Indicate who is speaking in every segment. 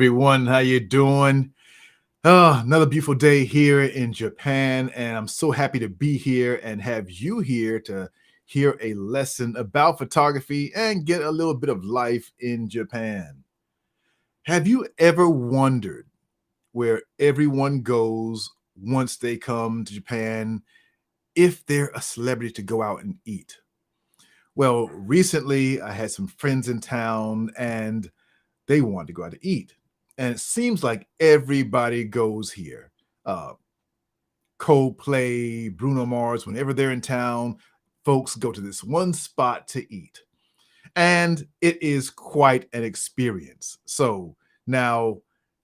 Speaker 1: everyone. How you doing? Oh, another beautiful day here in Japan, and I'm so happy to be here and have you here to hear a lesson about photography and get a little bit of life in Japan. Have you ever wondered where everyone goes once they come to Japan if they're a celebrity to go out and eat? Well, recently I had some friends in town and they wanted to go out to eat. And it seems like everybody goes here. Uh, Coldplay, Bruno Mars, whenever they're in town, folks go to this one spot to eat. And it is quite an experience. So now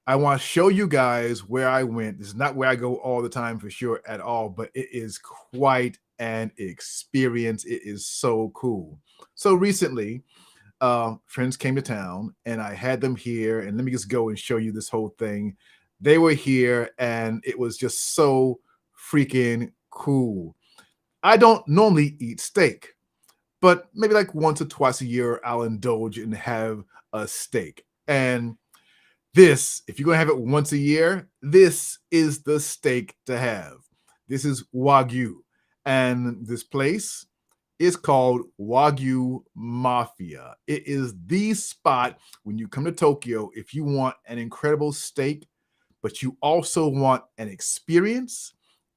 Speaker 1: I want to show you guys where I went. This is not where I go all the time for sure at all, but it is quite an experience. It is so cool. So recently, friends came to town and I had them here. And let me just go and show you this whole thing. They were here and it was just so freaking cool. I don't normally eat steak, but maybe like once or twice a year, I'll indulge and have a steak. And this, if you're going to have it once a year, this is the steak to have. This is Wagyu. And this place is called Wagyu Mafia. It is the spot when you come to Tokyo if you want an incredible steak, but you also want an experience.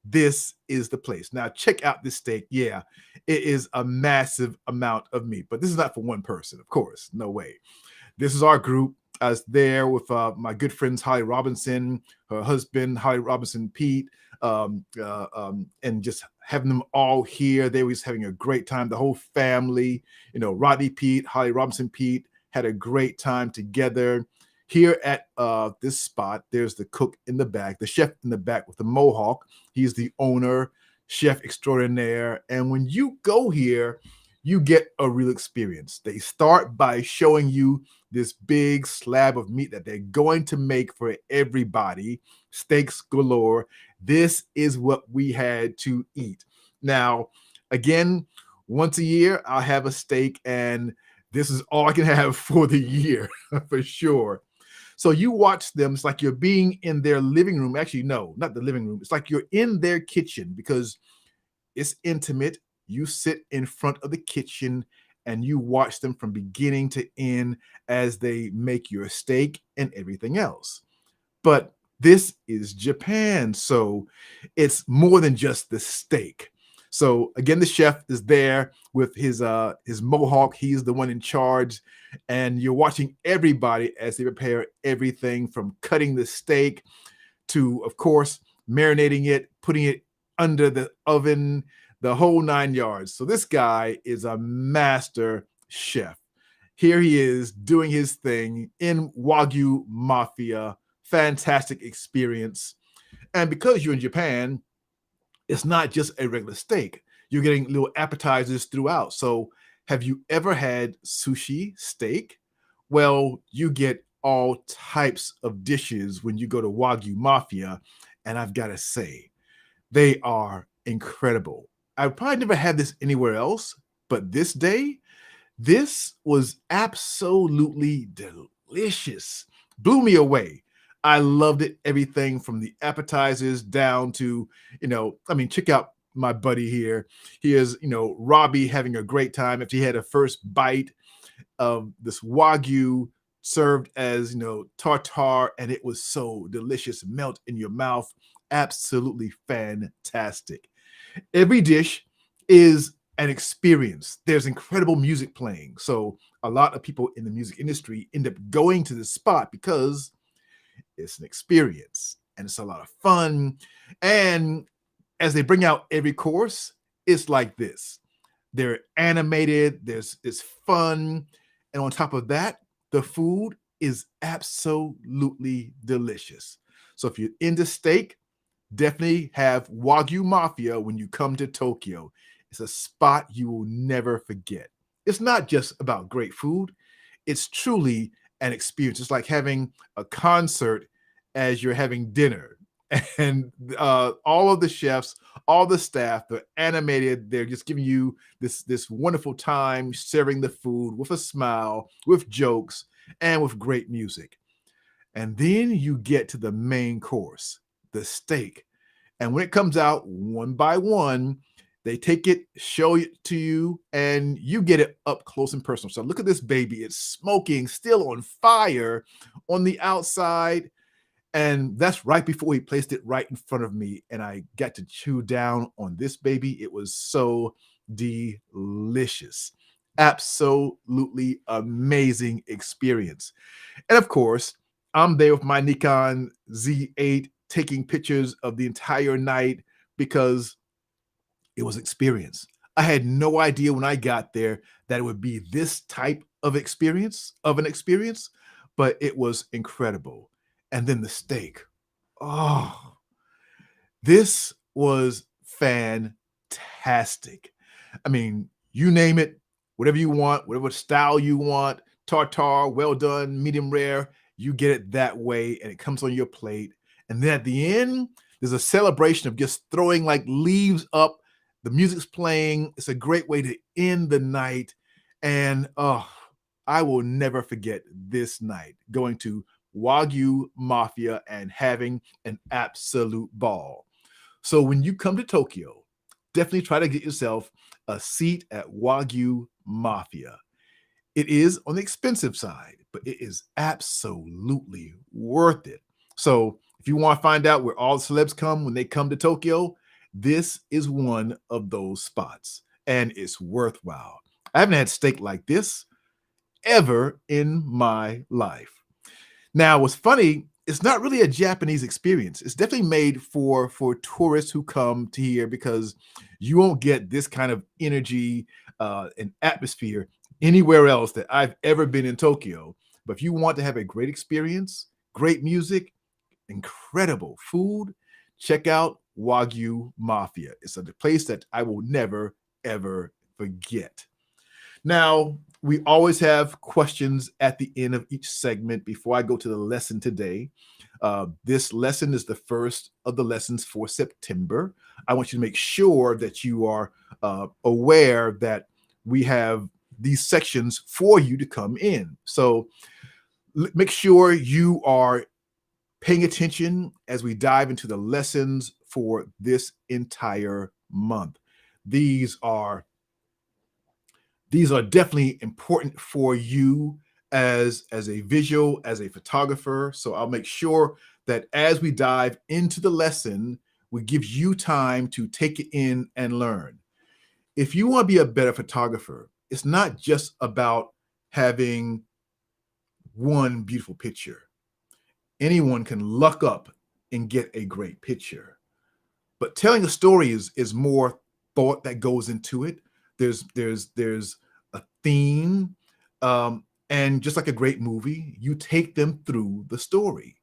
Speaker 1: This is the place. Now, check out this steak. Yeah, it is a massive amount of meat, but this is not for one person, of course. No way. This is our group. I was there with my good friends, Holly Robinson, her husband, Holly Robinson, Pete, and just having them all here. They was having a great time. The whole family, Rodney Pete, Holly Robinson Pete had a great time together. Here at this spot, there's the cook in the back, the chef in the back with the mohawk. He's the owner, chef extraordinaire. And when you go here, you get a real experience. They start by showing you this big slab of meat that they're going to make for everybody, steaks galore. This is what we had to eat. Now, again, once a year, I'll have a steak, and this is all I can have for the year, for sure. So you watch them, it's like you're being in their living room. Actually, no, not the living room. It's like you're in their kitchen because it's intimate. You sit in front of the kitchen and you watch them from beginning to end as they make your steak and everything else. But this is Japan, so it's more than just the steak. So again, the chef is there with his mohawk. He's the one in charge, and you're watching everybody as they prepare everything from cutting the steak to, of course, marinating it, putting it under the oven, the whole 9 yards. So this guy is a master chef. Here he is doing his thing in Wagyu Mafia. Fantastic experience. And because you're in Japan, it's not just a regular steak. You're getting little appetizers throughout. So have you ever had sushi steak? Well, you get all types of dishes when you go to Wagyu Mafia. And I've got to say, they are incredible. I probably never had this anywhere else, but this day, this was absolutely delicious. Blew me away. I loved it. Everything from the appetizers down to, check out my buddy here. He is, Robbie having a great time after he had a first bite of this Wagyu served as, tartare, and it was so delicious. Melt in your mouth. Absolutely fantastic. Every dish is an experience. There's incredible music playing. So a lot of people in the music industry end up going to this spot because it's an experience and it's a lot of fun. And as they bring out every course, it's like this. They're animated, it's fun. And on top of that, the food is absolutely delicious. So if you're into steak, definitely have Wagyu Mafia when you come to Tokyo. It's a spot you will never forget. It's not just about great food. It's truly an experience. It's like having a concert as you're having dinner. And all of the chefs, all the staff, they're animated. They're just giving you this wonderful time, serving the food with a smile, with jokes, and with great music. And then you get to the main course, the steak. And when it comes out one by one, they take it, show it to you, and you get it up close and personal. So look at this baby. It's smoking, still on fire on the outside. And that's right before he placed it right in front of me. And I got to chew down on this baby. It was so delicious. Absolutely amazing experience. And of course, I'm there with my Nikon Z8 taking pictures of the entire night because it was experience. I had no idea when I got there that it would be this type of an experience, but it was incredible. And then the steak. Oh, this was fantastic. I mean, you name it, whatever you want, whatever style you want, tartar, well done, medium rare, you get it that way, and it comes on your plate. And then at the end, there's a celebration of just throwing like leaves up. The music's playing. It's a great way to end the night. And I will never forget this night going to Wagyu Mafia and having an absolute ball. So when you come to Tokyo, definitely try to get yourself a seat at Wagyu Mafia. It is on the expensive side, but it is absolutely worth it. So if you want to find out where all the celebs come when they come to Tokyo, this is one of those spots, and it's worthwhile. I haven't had steak like this ever in my life. Now, what's funny, it's not really a Japanese experience. It's definitely made for tourists who come to here because you won't get this kind of energy and atmosphere anywhere else that I've ever been in Tokyo. But if you want to have a great experience, great music, incredible food, check out Wagyu Mafia. It's a place that I will never, ever forget. Now, we always have questions at the end of each segment before I go to the lesson today. This lesson is the first of the lessons for September. I want you to make sure that you are aware that we have these sections for you to come in. So make sure you are paying attention as we dive into the lessons for this entire month. These are definitely important for you as a visual, as a photographer. So I'll make sure that as we dive into the lesson, we give you time to take it in and learn. If you want to be a better photographer, it's not just about having one beautiful picture. Anyone can luck up and get a great picture. But telling a story is more thought that goes into it. There's a theme, and just like a great movie, you take them through the story.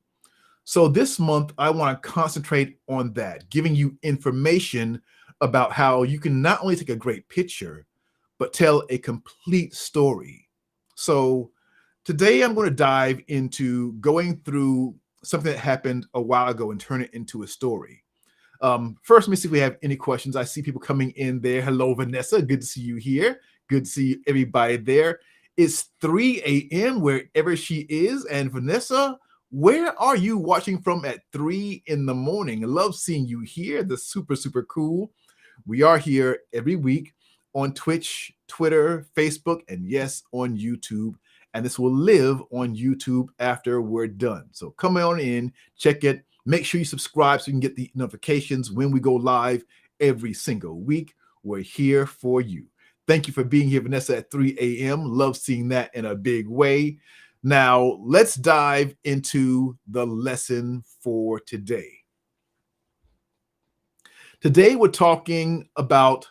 Speaker 1: So this month, I want to concentrate on that, giving you information about how you can not only take a great picture, but tell a complete story. So today I'm going to dive into going through something that happened a while ago and turn it into a story. First, let me see if we have any questions. I see people coming in there. Hello, Vanessa. Good to see you here. Good to see everybody there. It's 3 a.m. wherever she is. And Vanessa, where are you watching from at 3 in the morning? I love seeing you here. That's super, super cool. We are here every week on Twitch, Twitter, Facebook, and yes, on YouTube. And this will live on YouTube after we're done. So come on in, check it. Make sure you subscribe so you can get the notifications when we go live every single week. We're here for you. Thank you for being here, Vanessa, at 3 a.m. Love seeing that in a big way. Now, let's dive into the lesson for today. Today, we're talking about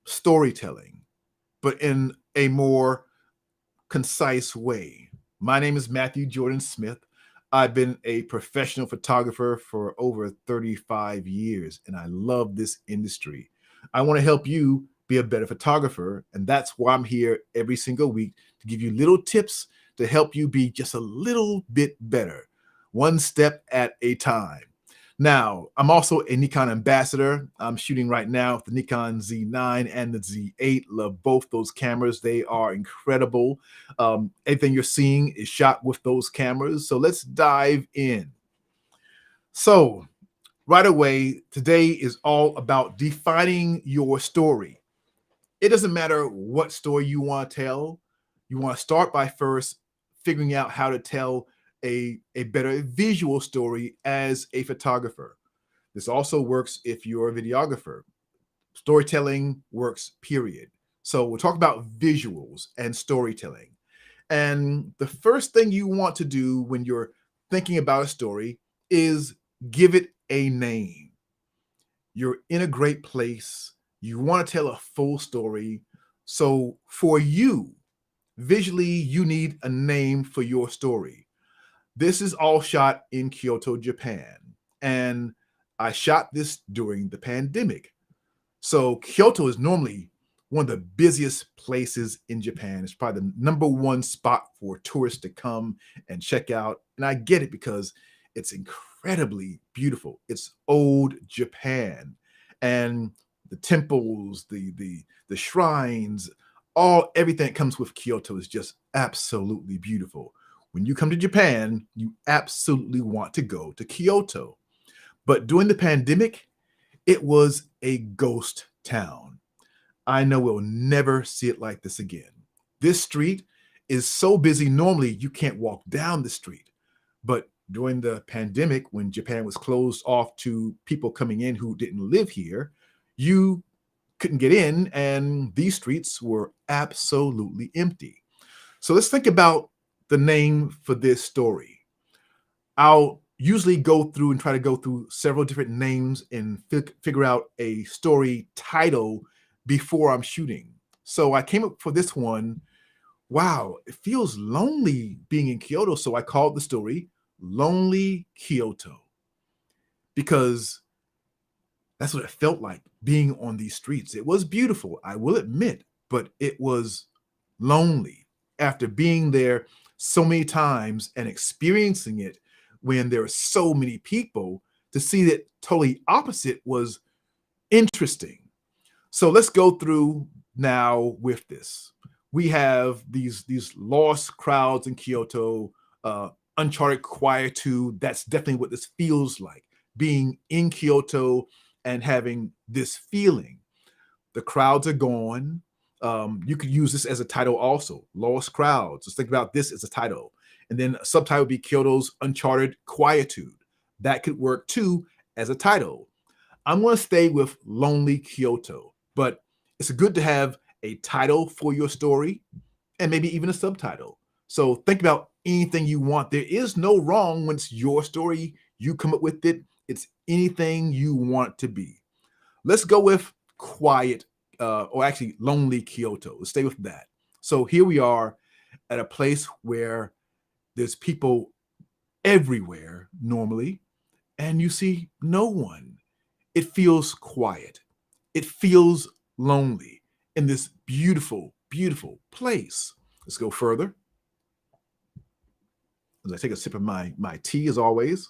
Speaker 1: storytelling, but in a more concise way. My name is Matthew Jordan Smith. I've been a professional photographer for over 35 years, and I love this industry. I want to help you be a better photographer, and that's why I'm here every single week to give you little tips to help you be just a little bit better, one step at a time. Now, I'm also a Nikon ambassador. I'm shooting right now with the Nikon Z9 and the Z8. Love both those cameras. They are incredible. Everything you're seeing is shot with those cameras. So let's dive in. So right away, today is all about defining your story. It doesn't matter what story you want to tell. You want to start by first figuring out how to tell a better visual story as a photographer. This also works if you're a videographer. Storytelling works, period. So we'll talk about visuals and storytelling. And the first thing you want to do when you're thinking about a story is give it a name. You're in a great place. You want to tell a full story. So for you, visually, you need a name for your story. This is all shot in Kyoto, Japan. And I shot this during the pandemic. So Kyoto is normally one of the busiest places in Japan. It's probably the #1 spot for tourists to come and check out. And I get it because it's incredibly beautiful. It's old Japan. And the temples, the shrines, everything that comes with Kyoto is just absolutely beautiful. When you come to Japan, you absolutely want to go to Kyoto. But during the pandemic, it was a ghost town. I know we'll never see it like this again. This street is so busy, normally you can't walk down the street. But during the pandemic, when Japan was closed off to people coming in who didn't live here, you couldn't get in, and these streets were absolutely empty. So let's think about the name for this story. I'll usually go through and try to go through several different names and figure out a story title before I'm shooting. So I came up for this one. Wow, it feels lonely being in Kyoto. So I called the story Lonely Kyoto because that's what it felt like being on these streets. It was beautiful, I will admit, but it was lonely after being there so many times and experiencing it when there are so many people. To see that totally opposite was interesting. So let's go through now with this. We have these lost crowds in Kyoto, uncharted quietude. That's definitely what this feels like, being in Kyoto and having this feeling. The crowds are gone. You could use this as a title also, Lost Crowds. Let's think about this as a title. And then a subtitle would be Kyoto's Uncharted Quietude. That could work too as a title. I'm going to stay with Lonely Kyoto, but it's good to have a title for your story and maybe even a subtitle. So think about anything you want. There is no wrong when it's your story. You come up with it. It's anything you want to be. Let's go with quiet, or actually Lonely Kyoto. Let's stay with that. So here we are at a place where there's people everywhere normally, and you see no one. It feels quiet. It feels lonely in this beautiful, beautiful place. Let's go further. As I take a sip of my tea, as always.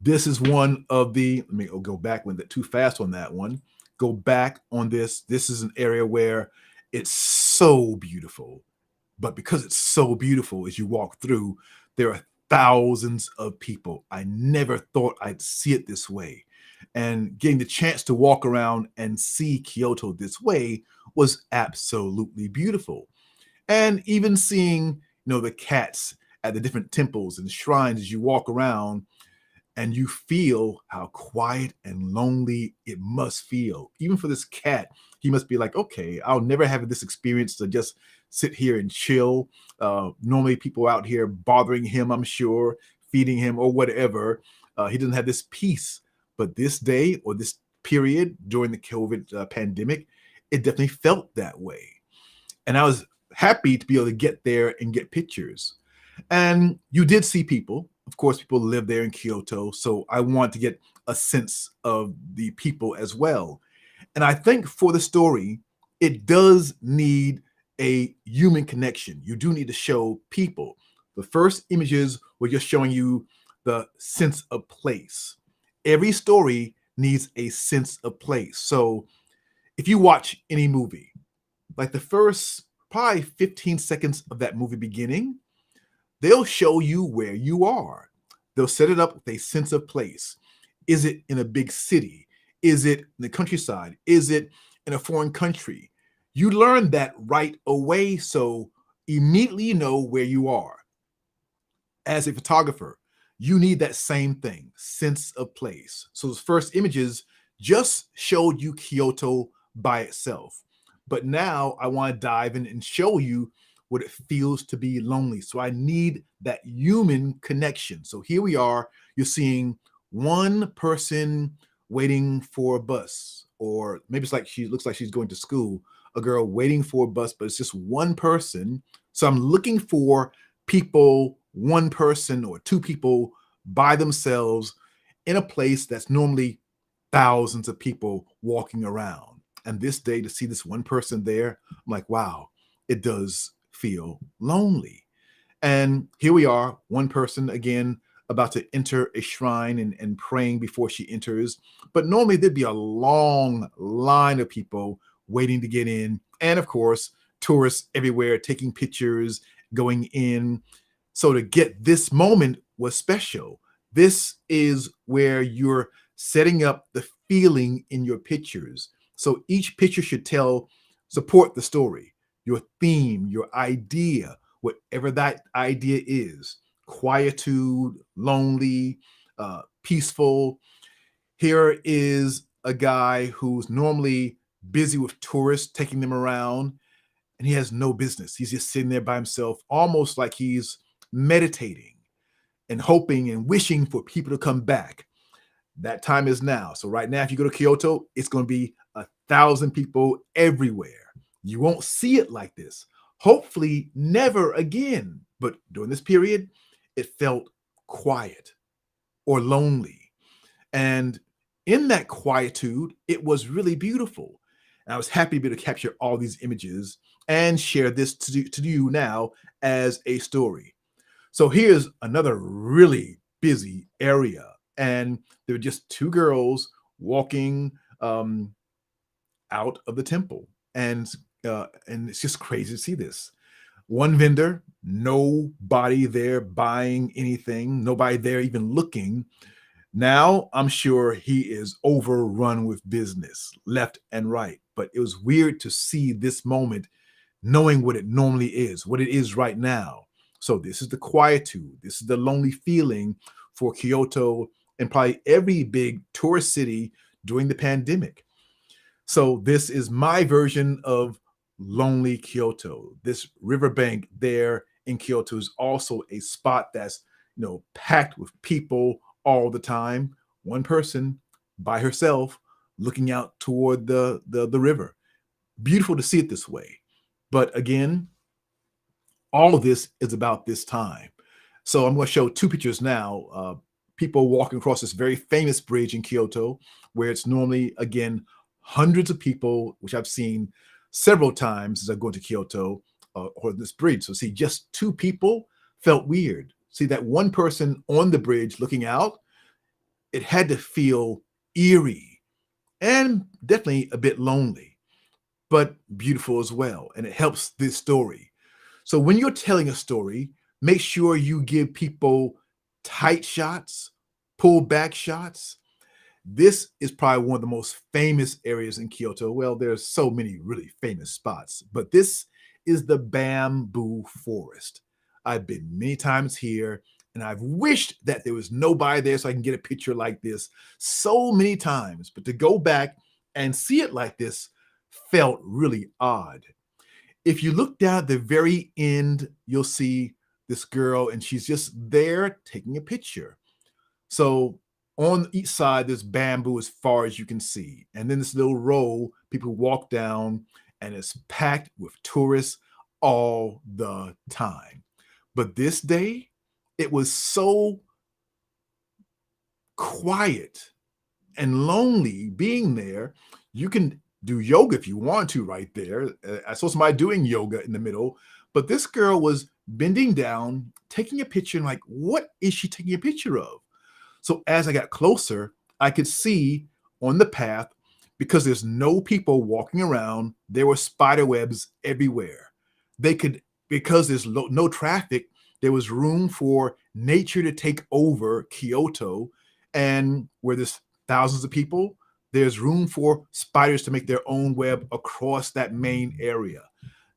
Speaker 1: This is one of the, let me go back, went too fast on that one. Go back on this. This is an area where it's so beautiful. But because it's so beautiful, as you walk through, there are thousands of people. I never thought I'd see it this way. And getting the chance to walk around and see Kyoto this way was absolutely beautiful. And even seeing, the cats at the different temples and shrines as you walk around, and you feel how quiet and lonely it must feel. Even for this cat, he must be like, okay, I'll never have this experience to just sit here and chill. Normally people out here bothering him, I'm sure, feeding him or whatever. He doesn't have this peace. But this day or this period during the COVID pandemic, it definitely felt that way. And I was happy to be able to get there and get pictures. And you did see people. Of course, people live there in Kyoto. So I want to get a sense of the people as well. And I think for the story, it does need a human connection. You do need to show people. The first images were just showing you the sense of place. Every story needs a sense of place. So if you watch any movie, like the first probably 15 seconds of that movie beginning, they'll show you where you are. They'll set it up with a sense of place. Is it in a big city? Is it in the countryside? Is it in a foreign country? You learn that right away, so immediately you know where you are. As a photographer, you need that same thing, sense of place. So those first images just showed you Kyoto by itself. But now I want to dive in and show you what it feels to be lonely. So I need that human connection. So here we are, you're seeing one person waiting for a bus, or maybe it's like she looks like she's going to school, a girl waiting for a bus, but it's just one person. So I'm looking for people, one person or two people by themselves in a place that's normally thousands of people walking around. And this day, to see this one person there, I'm like, wow, it does feel lonely. And here we are, one person again about to enter a shrine and praying before she enters. But normally there'd be a long line of people waiting to get in. And of course, tourists everywhere taking pictures, going in. So to get this moment was special. This is where you're setting up the feeling in your pictures. So each picture should support the story, your theme, your idea, whatever that idea is. Quietude, lonely, peaceful. Here is a guy who's normally busy with tourists, taking them around, and he has no business. He's just sitting there by himself, almost like he's meditating and hoping and wishing for people to come back. That time is now. So right now, if you go to Kyoto, it's going to be 1,000 people everywhere. You won't see it like this. Hopefully never again. But during this period, it felt quiet or lonely. And in that quietude, it was really beautiful. And I was happy to be able to capture all these images and share this to you now as a story. So here's another really busy area. And there were just two girls walking out of the temple. And it's just crazy to see this. One vendor, nobody there buying anything, nobody there even looking. Now I'm sure he is overrun with business left and right. But it was weird to see this moment, knowing what it normally is, what it is right now. So this is the quietude. This is the lonely feeling for Kyoto and probably every big tourist city during the pandemic. So this is my version of lonely Kyoto. This riverbank there in Kyoto is also a spot that's, packed with people all the time. One person by herself looking out toward the river. Beautiful to see it this way. But again, all of this is about this time. So I'm going to show two pictures now. People walking across this very famous bridge in Kyoto, where it's normally, again, hundreds of people, which I've seen several times as I go to Kyoto or this bridge. So see, just two people felt weird. See that one person on the bridge looking out, it had to feel eerie and definitely a bit lonely, but beautiful as well. And it helps this story. So when you're telling a story, make sure you give people tight shots, pull back shots. This is probably one of the most famous areas in Kyoto. Well, there's so many really famous spots, but this is the bamboo forest. I've been many times here, and I've wished that there was nobody there so I can get a picture like this so many times. But to go back and see it like this felt really odd. If you look down at the very end, you'll see this girl, and she's just there taking a picture. So on each side, there's bamboo as far as you can see. And then this little row, people walk down, and it's packed with tourists all the time. But this day, it was so quiet and lonely being there. You can do yoga if you want to right there. I saw somebody doing yoga in the middle, but this girl was bending down, taking a picture, and like, what is she taking a picture of? So as I got closer, I could see on the path, because there's no people walking around, there were spider webs everywhere. They could, because there's no traffic, there was room for nature to take over Kyoto. And where there's thousands of people, there's room for spiders to make their own web across that main area.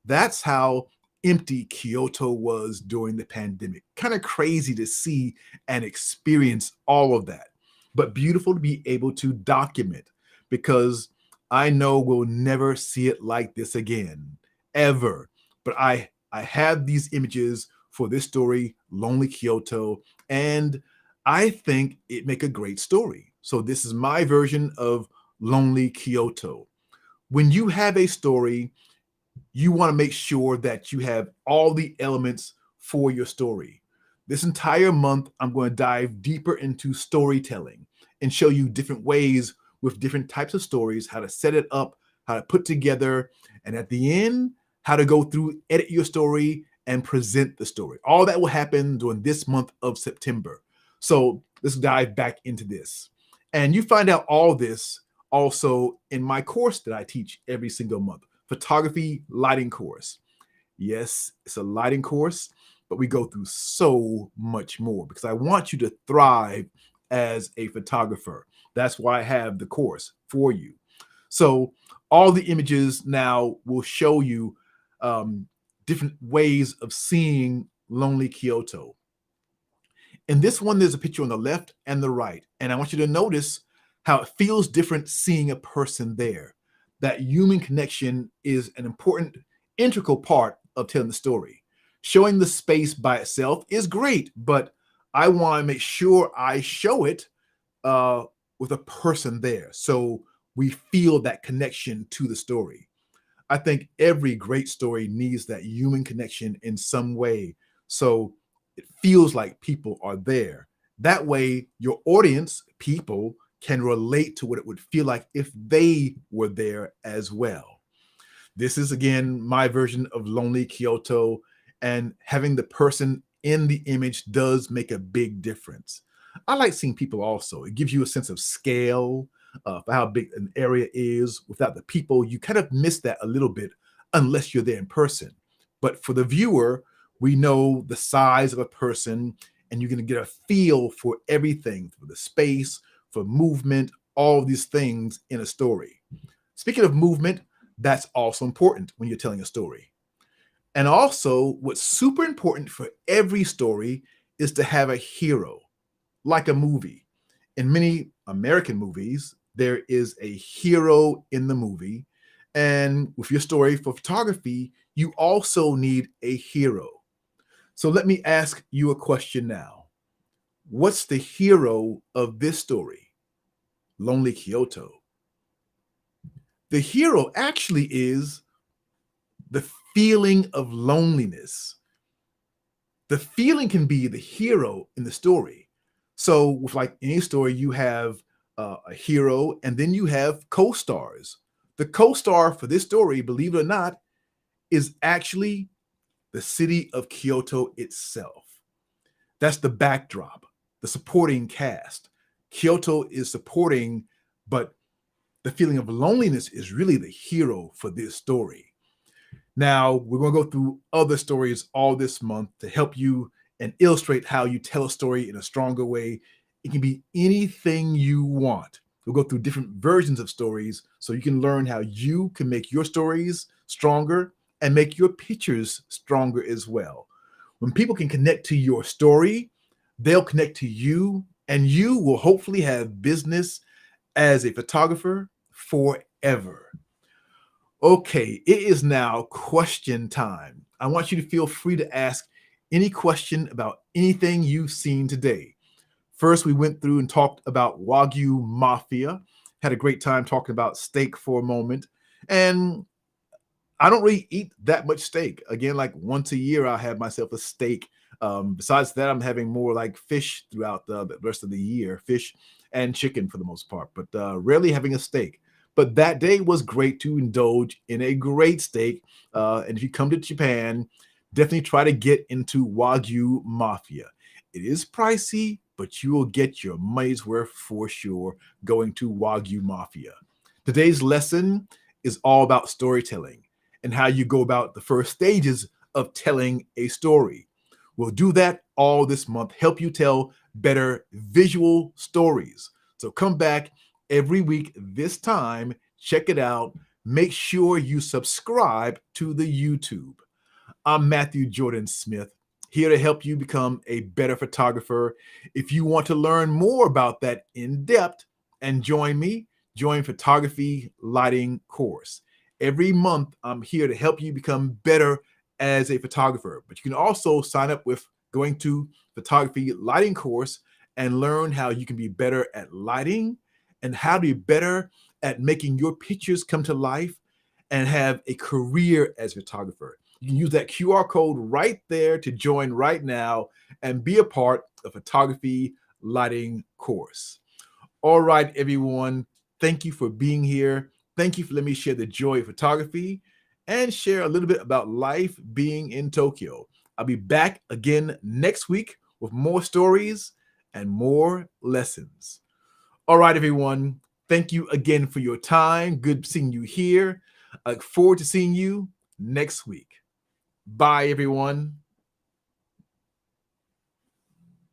Speaker 1: That's how empty Kyoto was during the pandemic. Kind of crazy to see and experience all of that, but beautiful to be able to document, because I know we'll never see it like this again, ever. But I have these images for this story, Lonely Kyoto, and I think it make a great story. So this is my version of Lonely Kyoto. When you have a story, you want to make sure that you have all the elements for your story. This entire month, I'm going to dive deeper into storytelling and show you different ways with different types of stories, how to set it up, how to put together, and at the end, how to go through, edit your story, and present the story. All that will happen during this month of September. So let's dive back into this. And you find out all this also in my course that I teach every single month, photography lighting course. Yes, it's a lighting course, but we go through so much more because I want you to thrive as a photographer. That's why I have the course for you. So all the images now will show you different ways of seeing Lonely Kyoto. In this one, there's a picture on the left and the right. And I want you to notice how it feels different seeing a person there. That human connection is an important, integral part of telling the story. Showing the space by itself is great, but I want to make sure I show it with a person there, so we feel that connection to the story. I think every great story needs that human connection in some way, so it feels like people are there. That way, your audience, people, can relate to what it would feel like if they were there as well. This is, again, my version of Lonely Kyoto, and having the person in the image does make a big difference. I like seeing people also. It gives you a sense of scale, for how big an area is. Without the people, you kind of miss that a little bit unless you're there in person. But for the viewer, we know the size of a person, and you're going to get a feel for everything, for the space, for movement, all of these things in a story. Speaking of movement, that's also important when you're telling a story. And also, what's super important for every story is to have a hero, like a movie. In many American movies, there is a hero in the movie. And with your story for photography, you also need a hero. So let me ask you a question now. What's the hero of this story, Lonely Kyoto? The hero actually is the feeling of loneliness. The feeling can be the hero in the story. So with like any story, you have a hero, and then you have co-stars. The co-star for this story, believe it or not, is actually the city of Kyoto itself. That's the backdrop, the supporting cast. Kyoto is supporting, but the feeling of loneliness is really the hero for this story. Now, we're going to go through other stories all this month to help you and illustrate how you tell a story in a stronger way. It can be anything you want. We'll go through different versions of stories so you can learn how you can make your stories stronger and make your pictures stronger as well. When people can connect to your story, they'll connect to you, and you will hopefully have business as a photographer forever. Okay, it is now question time. I want you to feel free to ask any question about anything you've seen today. First, we went through and talked about Wagyu Mafia. Had a great time talking about steak for a moment. And I don't really eat that much steak. Again, like once a year, I'll have myself a steak. Besides that, I'm having more like fish throughout the rest of the year, fish and chicken for the most part, but rarely having a steak. But that day was great to indulge in a great steak. And if you come to Japan, definitely try to get into Wagyu Mafia. It is pricey, but you will get your money's worth for sure going to Wagyu Mafia. Today's lesson is all about storytelling and how you go about the first stages of telling a story. We'll do that all this month, help you tell better visual stories. So come back every week this time, check it out. Make sure you subscribe to the YouTube. I'm Matthew Jordan Smith, here to help you become a better photographer. If you want to learn more about that in depth and join me, join Photography Lighting course. Every month, I'm here to help you become better as a photographer. But you can also sign up with going to Photography Lighting course and learn how you can be better at lighting and how to be better at making your pictures come to life and have a career as a photographer. You can use that QR code right there to join right now and be a part of Photography Lighting course. All right, everyone. Thank you for being here. Thank you for letting me share the joy of photography and share a little bit about life being in Tokyo. I'll be back again next week with more stories and more lessons. All right, everyone. Thank you again for your time. Good seeing you here. I look forward to seeing you next week. Bye, everyone.